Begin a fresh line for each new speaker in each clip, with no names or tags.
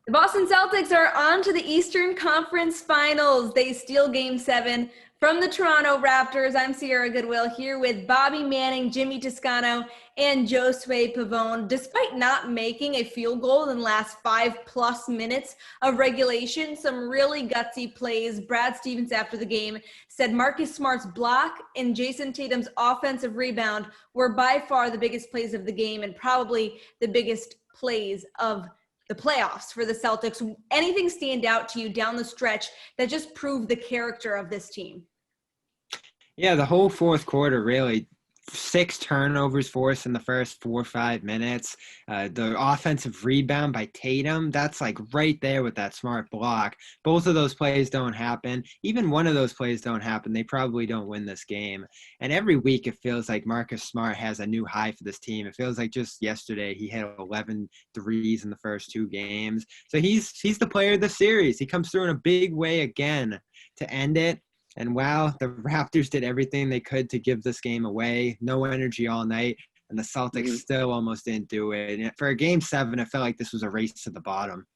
The Boston Celtics are on to the Eastern Conference Finals. They steal Game 7 from the Toronto Raptors. I'm Sierra Goodwill here with Bobby Manning, Jimmy Toscano, and Josue Pavon. Despite not making a field goal in the last 5+ minutes of regulation, some really gutsy plays. Brad Stevens after the game said Marcus Smart's block and Jayson Tatum's offensive rebound were by far the biggest plays of the game and probably the biggest plays of the playoffs for the Celtics. Anything stand out to you down the stretch that just proved the character of this team?
Yeah, the whole fourth quarter, really. 6 turnovers for us in the first 4 or 5 minutes. The offensive rebound by Tatum, that's like right there with that smart block. Both of those plays don't happen. Even one of those plays don't happen. They probably don't win this game. And every week it feels like Marcus Smart has a new high for this team. It feels like just yesterday he had 11 threes in the first 2 games. So he's the player of the series. He comes through in a big way again to end it. And wow, the Raptors did everything they could to give this game away. No energy all night, and the Celtics still almost didn't do it. And for a Game 7, it felt like this was a race to the bottom.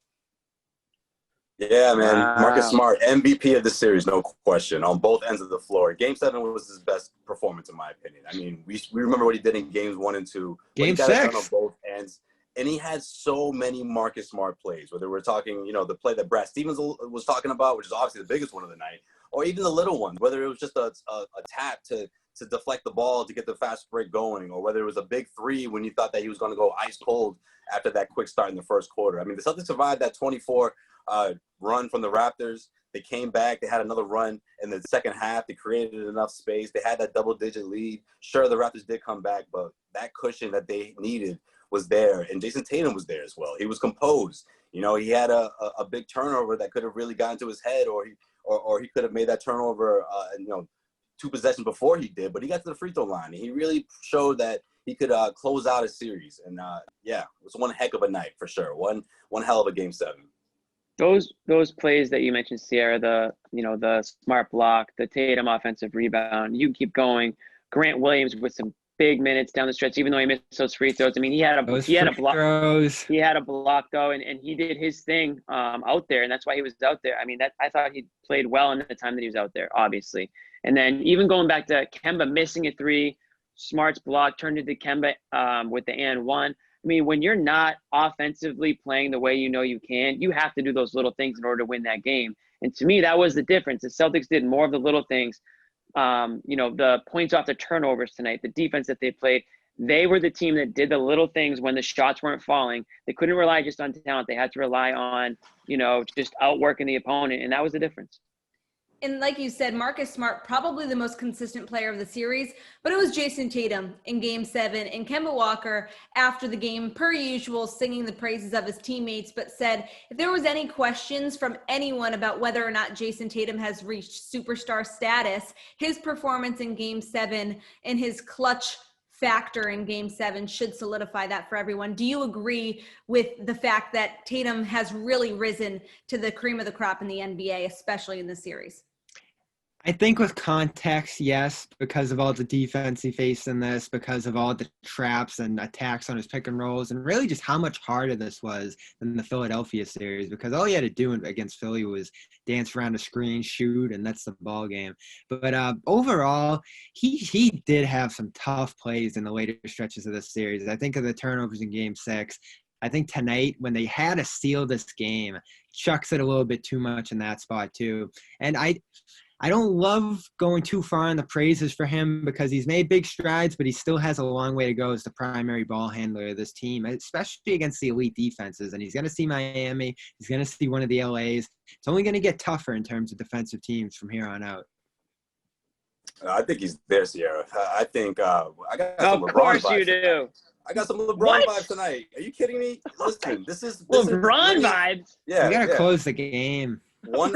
Yeah, man. Marcus Smart, MVP of the series, no question, on both ends of the floor. Game 7 was his best performance, in my opinion. I mean, we remember what he did in Games 1 and 2.
Game 6.
On both ends. And he had so many Marcus Smart plays, whether we're talking, the play that Brad Stevens was talking about, which is obviously the biggest one of the night, or even the little ones, whether it was just a tap to deflect the ball to get the fast break going, or whether it was a big 3 when you thought that he was going to go ice cold after that quick start in the first quarter. I mean, the Celtics survived that 24 run from the Raptors. They came back. They had another run in the second half. They created enough space. They had that double-digit lead. Sure, the Raptors did come back, but that cushion that they needed was there, and Jayson Tatum was there as well. He was composed. He had a big turnover that could have really gotten to his head, or he could have made that turnover, 2 possessions before he did. But he got to the free throw line, and he really showed that he could close out a series. And it was one heck of a night for sure. One hell of a Game 7.
Those plays that you mentioned, Sierra, the smart block, the Tatum offensive rebound, you keep going. Grant Williams with some big minutes down the stretch, even though he missed those free throws. I mean, he had a block. He had a block though, and he did his thing out there, and that's why he was out there. I mean, I thought he played well in the time that he was out there, obviously. And then even going back to Kemba missing a 3, Smart's block turned into Kemba with the and 1. I mean, when you're not offensively playing the way you can, you have to do those little things in order to win that game. And to me, that was the difference. The Celtics did more of the little things. The points off the turnovers tonight, the defense that they played, they were the team that did the little things when the shots weren't falling. They couldn't rely just on talent. They had to rely on, just outworking the opponent, and that was the difference.
And like you said, Marcus Smart, probably the most consistent player of the series, but it was Jayson Tatum in Game 7 and Kemba Walker after the game, per usual, singing the praises of his teammates, but said if there was any questions from anyone about whether or not Jayson Tatum has reached superstar status, his performance in Game 7 and his clutch factor in Game 7 should solidify that for everyone. Do you agree with the fact that Tatum has really risen to the cream of the crop in the NBA, especially in this series?
I think with context, yes, because of all the defense he faced in this, because of all the traps and attacks on his pick and rolls, and really just how much harder this was than the Philadelphia series, because all he had to do against Philly was dance around a screen, shoot, and that's the ball game. But overall, he did have some tough plays in the later stretches of this series. I think of the turnovers in Game 6. I think tonight, when they had to steal this game, chucks it a little bit too much in that spot too. And I don't love going too far on the praises for him because he's made big strides, but he still has a long way to go as the primary ball handler of this team, especially against the elite defenses. And he's going to see Miami. He's going to see one of the LAs. It's only going to get tougher in terms of defensive teams from here on out.
I think he's there, Sierra. I think I got some LeBron vibes.
Of course you do.
I got some LeBron vibes tonight. Are you kidding me? Listen, this is
LeBron vibes.
Yeah,
we got to close the game.
1,000%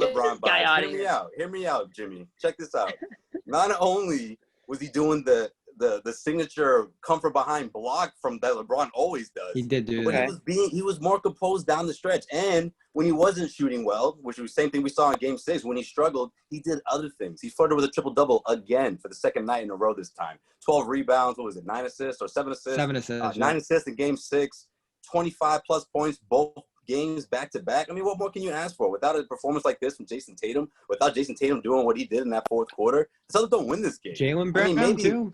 LeBron vibes. Hear me out, Jimmy. Check this out. Not only was he doing the signature comfort behind block from that LeBron always does.
He did do
but
that.
He was more composed down the stretch. And when he wasn't shooting well, which was the same thing we saw in Game 6, when he struggled, he did other things. He flirted with a triple-double again for the second night in a row this time. 12 rebounds, 9 assists or 7 assists?
7 assists.
9 assists in Game 6, 25-plus points, both games back to back. I mean, what more can you ask for? Without a performance like this from Jayson Tatum, without Jayson Tatum doing what he did in that fourth quarter, the Celtics don't win this game.
Jaylen Brown too.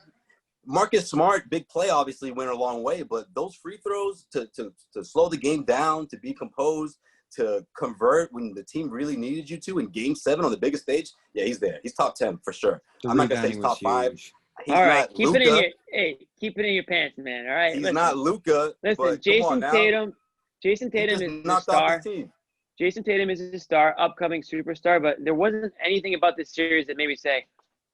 Marcus Smart, big play, obviously went a long way, but those free throws to slow the game down, to be composed, to convert when the team really needed you to in Game 7 on the biggest stage, yeah, he's there. He's top 10 for sure. I'm not gonna say he's top 5. He's
all right,
not
keep
Luka.
keep it in your pants, man. All right,
He's not Luka.
Listen, Jayson Tatum is a star. Jayson Tatum is a star, upcoming superstar, but there wasn't anything about this series that made me say,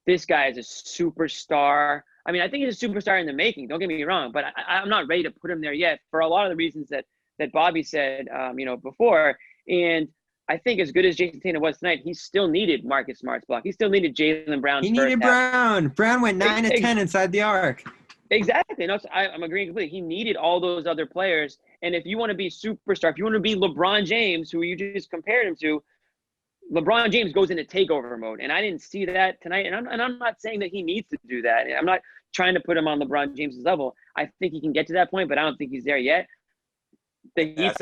this guy is a superstar. I mean, I think he's a superstar in the making, don't get me wrong, but I'm not ready to put him there yet for a lot of the reasons that Bobby said, before. And I think as good as Jayson Tatum was tonight, he still needed Marcus Smart's block. He still needed Jaylen Brown's
He needed Brown. Brown went 9 of 10 inside the arc.
Exactly. No, I'm agreeing completely. He needed all those other players. And if you want to be superstar, if you want to be LeBron James, who you just compared him to, LeBron James goes into takeover mode. And I didn't see that tonight. And I'm not saying that he needs to do that. I'm not trying to put him on LeBron James' level. I think he can get to that point, but I don't think he's there yet. The Heat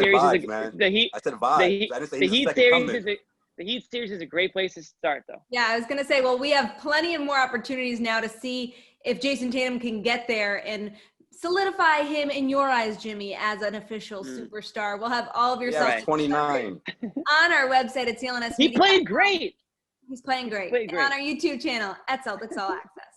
series is a great place to start, though.
Yeah, I was going to say, well, we have plenty of more opportunities now to see if Jayson Tatum can get there and solidify him in your eyes, Jimmy, as an official superstar. We'll have all of your Celtics
29
on our website at CLNS.
He played great.
He's playing great. And on our YouTube channel at Celtics All Access.